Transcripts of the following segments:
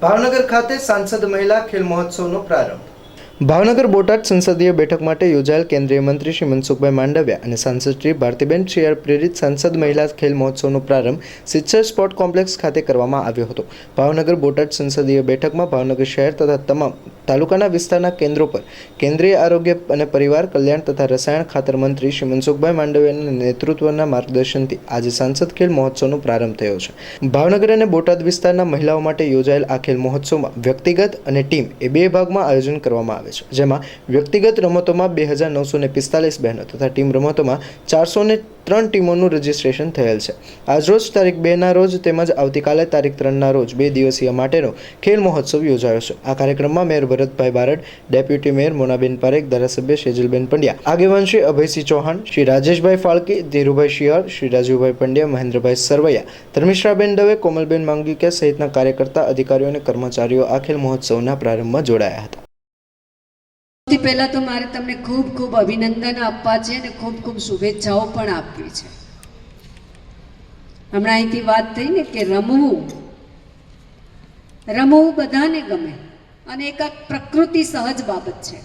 ભાવનગર ખાતે સાંસદ મહિલા ખેલ મહોત્સવનો પ્રારંભ। ભાવનગર બોટાદ સંસદીય બેઠક માટે યોજાયેલ કેન્દ્રીય મંત્રી શ્રી મનસુખભાઈ માંડવિયા અને સાંસદ શ્રી ભારતીબેન શિયાળ પ્રેરિત સાંસદ મહિલા ખેલ મહોત્સવનો પ્રારંભ સિચ્છર સ્પોર્ટ કોમ્પ્લેક્સ ખાતે કરવામાં આવ્યો હતો। ભાવનગર બોટાદ સંસદીય બેઠકમાં ભાવનગર શહેર તથા તમામ તાલુકાના વિસ્તારના કેન્દ્રો પર કેન્દ્રીય આરોગ્ય અને પરિવાર કલ્યાણ તથા રસાયણ ખાતર મંત્રી શ્રી મનસુખભાઈ માંડવિયાના નેતૃત્વના માર્ગદર્શનથી આજે સાંસદ ખેલ મહોત્સવનો પ્રારંભ થયો છે। ભાવનગર અને બોટાદ વિસ્તારના મહિલાઓ માટે યોજાયેલ આ ખેલ મહોત્સવમાં વ્યક્તિગત અને ટીમ એ બે ભાગમાં આયોજન કરવામાં આવે છે, જેમાં વ્યક્તિગત રમતોમાં 2945 બહેનો તથા ટીમ રમતોમાં 403 ટીમોનું રજીસ્ટ્રેશન થયેલ છે। આજરોજ તારીખ 2ના રોજ તેમજ આવતીકાલે તારીખ 3ના રોજ 2 દિવસીય માટેનો ખેલ મહોત્સવ યોજાયો છે। આ કાર્યક્રમમાં mayor Bharatbhai Barad, deputy mayor Monaben Parekh, ધારાસભ્ય સેજલબેન પંડ્યા, આગેવાન શ્રી અભયસિંહ ચૌહાણ, શ્રી રાજેશભાઈ ફાળકી, ધીરુભાઈ શિયાળ, શ્રી રાજુભાઈ પંડ્યા, મહેન્દ્રભાઈ સરવૈયા, ધર્મિષ્ઠાબેન દવે, કોમલબેન માંગીકિયા સહિતના કાર્યકર્તા, અધિકારીઓ અને કર્મચારીઓ આ ખેલ મહોત્સવના પ્રારંભમાં જોડાયા હતા। સૌથી પહેલા તો મારે તમને ખૂબ ખૂબ અભિનંદન આપવા છે અને ખૂબ ખૂબ શુભેચ્છાઓ પણ આપવી છે। હમણાં અહીંથી વાત થઈ ને કે રમવું બધાને ગમે અને એક પ્રકૃતિ સહજ બાબત છે।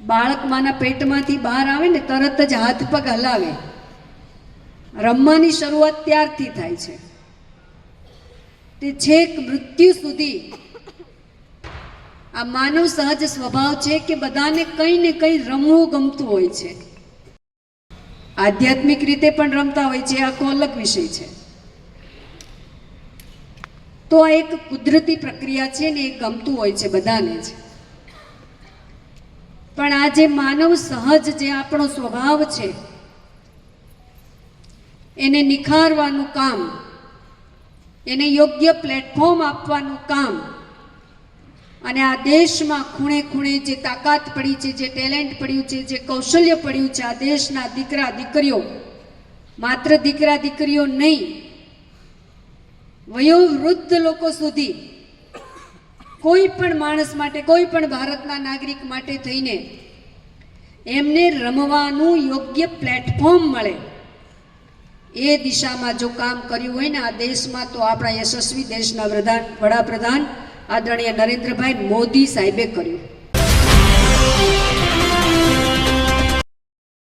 બાળક માના પેટમાંથી બહાર આવે ને તરત જ હાથ પગ હલાવે, રમવાની શરૂઆત ત્યારથી થાય છે, તે છેક મૃત્યુ સુધી આ માનવ સહજ સ્વભાવ છે કે બધાને કંઈ ને કંઈ રમવું ગમતું હોય છે। આધ્યાત્મિક રીતે પણ રમતા હોય છે, આખો અલગ વિષય છે। તો આ એક કુદરતી પ્રક્રિયા છે ને એ ગમતું હોય છે બધાને જ, પણ આ જે માનવ સહજ જે આપણો સ્વભાવ છે એને નિખારવાનું કામ, એને યોગ્ય પ્લેટફોર્મ આપવાનું કામ અને આ દેશમાં ખૂણે ખૂણે જે તાકાત પડી છે, જે ટેલેન્ટ પડ્યું છે, જે કૌશલ્ય પડ્યું છે, આ દેશના દીકરા દીકરીઓ, માત્ર દીકરા દીકરીઓ નહીં, વયોવૃદ્ધ લોકો સુધી કોઈ પણ માણસ માટે, કોઈ પણ ભારતના નાગરિક માટે થઈને એમને રમવાનું યોગ્ય પ્લેટફોર્મ મળે એ દિશામાં જો કામ કર્યું હોય ને આ દેશમાં, તો આપણા યશસ્વી દેશના વડાપ્રધાન આદરણીય નરેન્દ્રભાઈ મોદી સાહેબે કર્યું।